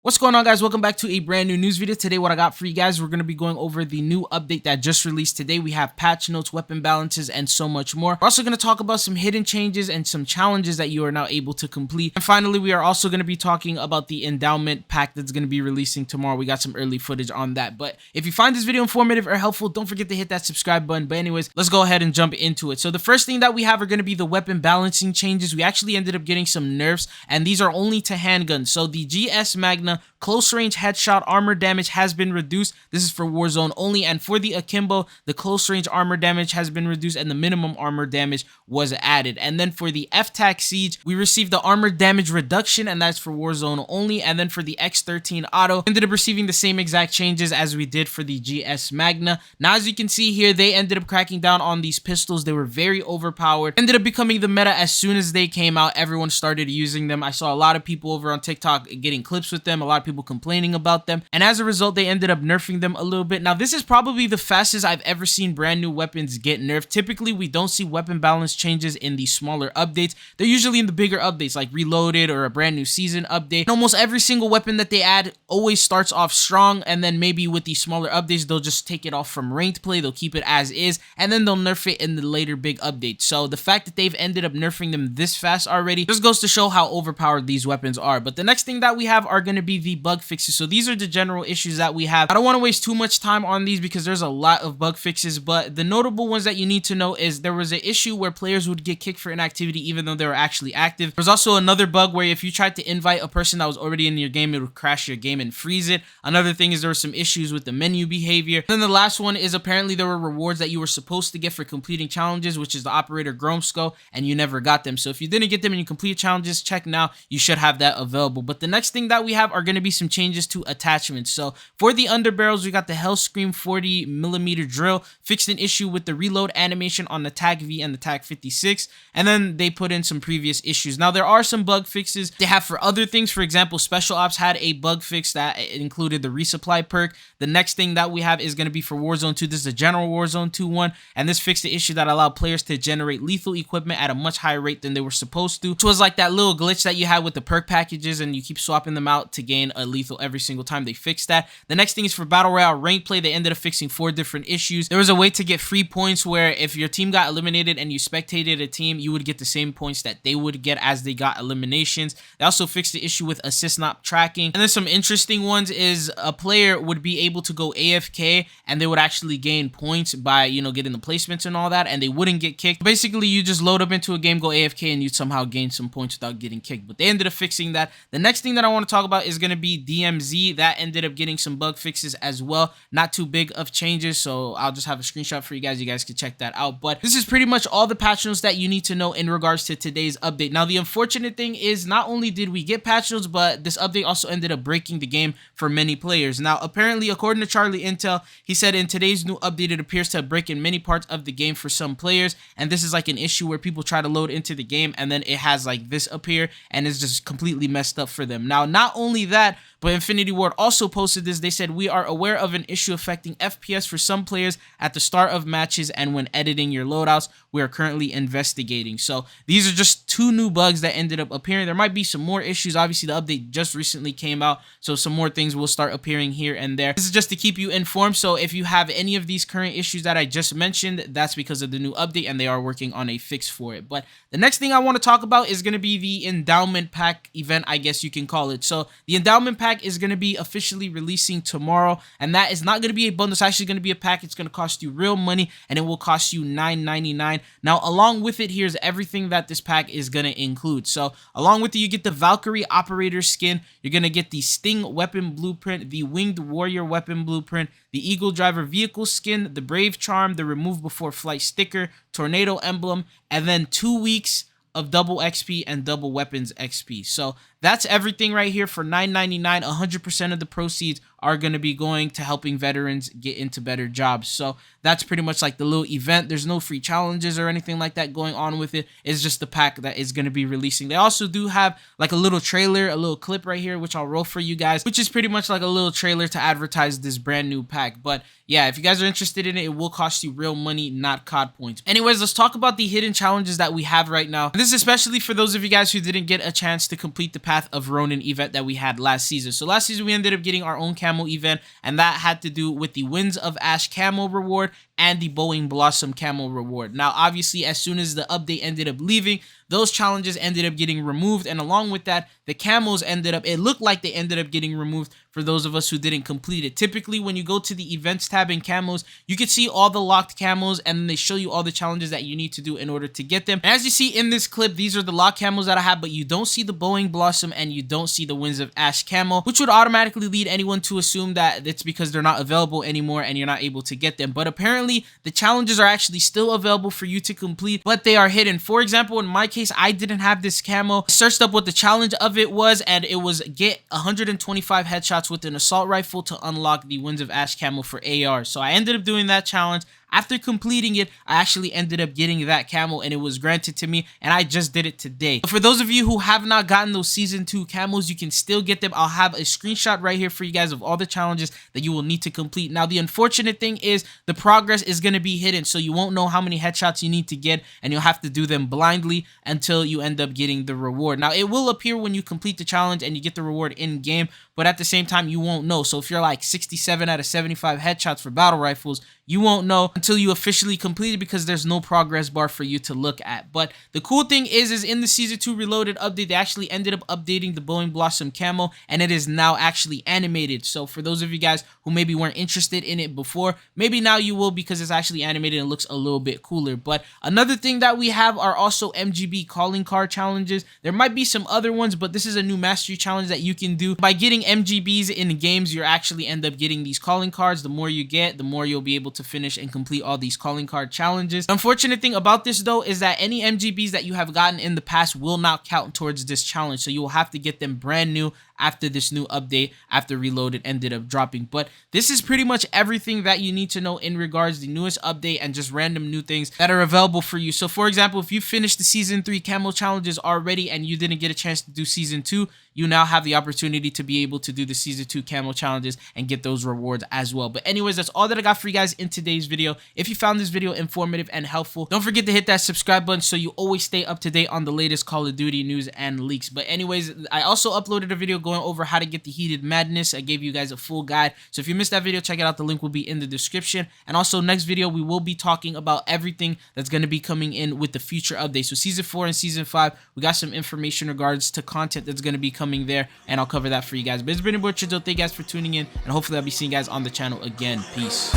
What's going on, guys? Welcome back to a brand new news video. Today what I got for you guys, we're going to be going over the new update that just released today. We have patch notes, weapon balances, and so much more. We're also going to talk about some hidden changes and some challenges that you are now able to complete. And finally, we are also going to be talking about the endowment pack that's going to be releasing tomorrow. We got some early footage on that. But if you find this video informative or helpful, don't forget to hit that subscribe button. But anyways, let's go ahead and jump into it. So the first thing that we have are going to be the weapon balancing changes. We actually ended up getting some nerfs, and these are only to handguns. So the GS Magna close range headshot armor damage has been reduced. This is for Warzone only. And for the Akimbo, the close range armor damage has been reduced and the minimum armor damage was added. And then for the FTAC Siege, we received the armor damage reduction, and that's for Warzone only. And then for the X13 Auto, ended up receiving the same exact changes as we did for the GS Magna. Now, as you can see here, they ended up cracking down on these pistols. They were very overpowered. Ended up becoming the meta as soon as they came out. Everyone started using them. I saw a lot of people over on TikTok getting clips with them. A lot of people complaining about them, and as a result they ended up nerfing them a little bit. Now, this is probably the fastest I've ever seen brand new weapons get nerfed. Typically we don't see weapon balance changes in the smaller updates. They're usually in the bigger updates like Reloaded or a brand new season update. And almost every single weapon that they add always starts off strong, and then maybe with the smaller updates they'll just take it off from ranked play, they'll keep it as is, and then they'll nerf it in the later big updates. So the fact that they've ended up nerfing them this fast already just goes to show how overpowered these weapons are. But the next thing that we have are going to be the bug fixes. So these are the general issues that we have. I don't want to waste too much time on these because there's a lot of bug fixes, but the notable ones that you need to know is there was an issue where players would get kicked for inactivity even though they were actually active. There's also another bug where if you tried to invite a person that was already in your game, it would crash your game and freeze it. Another thing is there were some issues with the menu behavior. And then the last one is apparently there were rewards that you were supposed to get for completing challenges, which is the operator Gromsko, and you never got them. So if you didn't get them and you complete challenges, check now, you should have that available. But the next thing that we have are going to be some changes to attachments. So for the underbarrels, we got the Hellscream 40mm drill, fixed an issue with the reload animation on the TAC V and the TAC 56, and then they put in some previous issues. Now, there are some bug fixes they have for other things. For example, Special Ops had a bug fix that included the resupply perk. The next thing that we have is going to be for Warzone 2. This is the general Warzone 2 one, and this fixed the issue that allowed players to generate lethal equipment at a much higher rate than they were supposed to. So it was like that little glitch that you had with the perk packages, and you keep swapping them out to gain a lethal every single time. They fixed that. The next thing is for Battle Royale rank play. They ended up fixing 4 different issues. There was a way to get free points where if your team got eliminated and you spectated a team, you would get the same points that they would get as they got eliminations. They also fixed the issue with assist not tracking. And then some interesting ones is a player would be able to go AFK and they would actually gain points by, getting the placements and all that, and they wouldn't get kicked. Basically, you just load up into a game, go AFK, and you'd somehow gain some points without getting kicked. But they ended up fixing that. The next thing that I want to talk about is going to be DMZ. That ended up getting some bug fixes as well. Not too big of changes, so I'll just have a screenshot for you guys. You guys can check that out. But this is pretty much all the patch notes that you need to know in regards to today's update. Now, the unfortunate thing is not only did we get patch notes, but this update also ended up breaking the game for many players. Now, apparently, according to Charlie Intel, he said in today's new update, it appears to have broken many parts of the game for some players, and this is like an issue where people try to load into the game and then it has like this appear and it's just completely messed up for them. Now, not only that, but Infinity Ward also posted this. They said, we are aware of an issue affecting FPS for some players at the start of matches and when editing your loadouts. We are currently investigating. So these are just 2 new bugs that ended up appearing. There might be some more issues. Obviously, the update just recently came out, so some more things will start appearing here and there. This is just to keep you informed. So if you have any of these current issues that I just mentioned, that's because of the new update, and they are working on a fix for it. But the next thing I want to talk about is going to be the Endowment Pack event, I guess you can call it. So the Endowment Pack is going to be officially releasing tomorrow, and that is not going to be a bundle. It's actually going to be a pack. It's going to cost you real money, and it will cost you $9.99. Now, along with it, here's everything that this pack is going to include. So along with it, you get the Valkyrie Operator skin. You're going to get the Sting Weapon Blueprint, the Winged Warrior Weapon Blueprint, the Eagle Driver Vehicle skin, the Brave Charm, the Remove Before Flight sticker, Tornado Emblem, and then 2 weeks of double XP and double weapons XP. So that's everything right here for $9.99. 100% of the proceeds are going to be going to helping veterans get into better jobs. So that's pretty much like the little event. There's no free challenges or anything like that going on with it. It's just the pack that is going to be releasing. They also do have like a little trailer, a little clip right here, which I'll roll for you guys, which is pretty much like a little trailer to advertise this brand new pack. But yeah, if you guys are interested in it, it will cost you real money, not COD points. Anyways, let's talk about the hidden challenges that we have right now. This is especially for those of you guys who didn't get a chance to complete the Path of Ronin event that we had last season. So last season we ended up getting our own camo event, and that had to do with the Winds of Ash camo reward and the Bowing Blossom camo reward. Now obviously as soon as the update ended up leaving, those challenges ended up getting removed, and along with that, the camos it looked like they ended up getting removed for those of us who didn't complete it. Typically, when you go to the events tab in camos, you can see all the locked camos, and then they show you all the challenges that you need to do in order to get them. And as you see in this clip, these are the locked camos that I have, but you don't see the Bowing Blossom and you don't see the Winds of Ash camo, which would automatically lead anyone to assume that it's because they're not available anymore and you're not able to get them. But apparently, the challenges are actually still available for you to complete, but they are hidden. For example, in my case, I didn't have this camo. I searched up what the challenge of it was, and it was get 125 headshots with an assault rifle to unlock the Winds of Ash camo for AR. So I ended up doing that challenge. After completing it, I actually ended up getting that camo, and it was granted to me, and I just did it today. But for those of you who have not gotten those Season 2 camos, you can still get them. I'll have a screenshot right here for you guys of all the challenges that you will need to complete. Now, the unfortunate thing is the progress is going to be hidden, so you won't know how many headshots you need to get, and you'll have to do them blindly until you end up getting the reward. Now, it will appear when you complete the challenge and you get the reward in-game, but at the same time, you won't know. So if you're like 67 out of 75 headshots for battle rifles, you won't know until you officially complete it because there's no progress bar for you to look at. But the cool thing is in the Season 2 Reloaded update, they actually ended up updating the Bowing Blossom camo, and it is now actually animated. So for those of you guys who maybe weren't interested in it before, maybe now you will because it's actually animated and looks a little bit cooler. But another thing that we have are also MGB calling card challenges. There might be some other ones, but this is a new mastery challenge that you can do. By getting MGBs in games, you actually end up getting these calling cards. The more you get, the more you'll be able to finish and complete all these calling card challenges. The unfortunate thing about this though is that any MGBs that you have gotten in the past will not count towards this challenge, so you will have to get them brand new after this new update, after Reloaded ended up dropping. But this is pretty much everything that you need to know in regards to the newest update and just random new things that are available for you. So for example, if you finished the Season 3 camo challenges already and you didn't get a chance to do Season 2, you now have the opportunity to be able to do the Season 2 camo challenges and get those rewards as well. But anyways, that's all that I got for you guys in today's video. If you found this video informative and helpful, don't forget to hit that subscribe button so you always stay up to date on the latest Call of Duty news and leaks. But anyways, I also uploaded a video going over how to get the Heated Madness. I gave you guys a full guide. So if you missed that video, check it out. The link will be in the description. And also next video, we will be talking about everything that's going to be coming in with the future updates. So Season 4 and Season 5, we got some information in regards to content that's going to be coming there, and I'll cover that for you guys. But it's been a boy, thank you guys for tuning in, and hopefully I'll be seeing you guys on the channel again. Peace.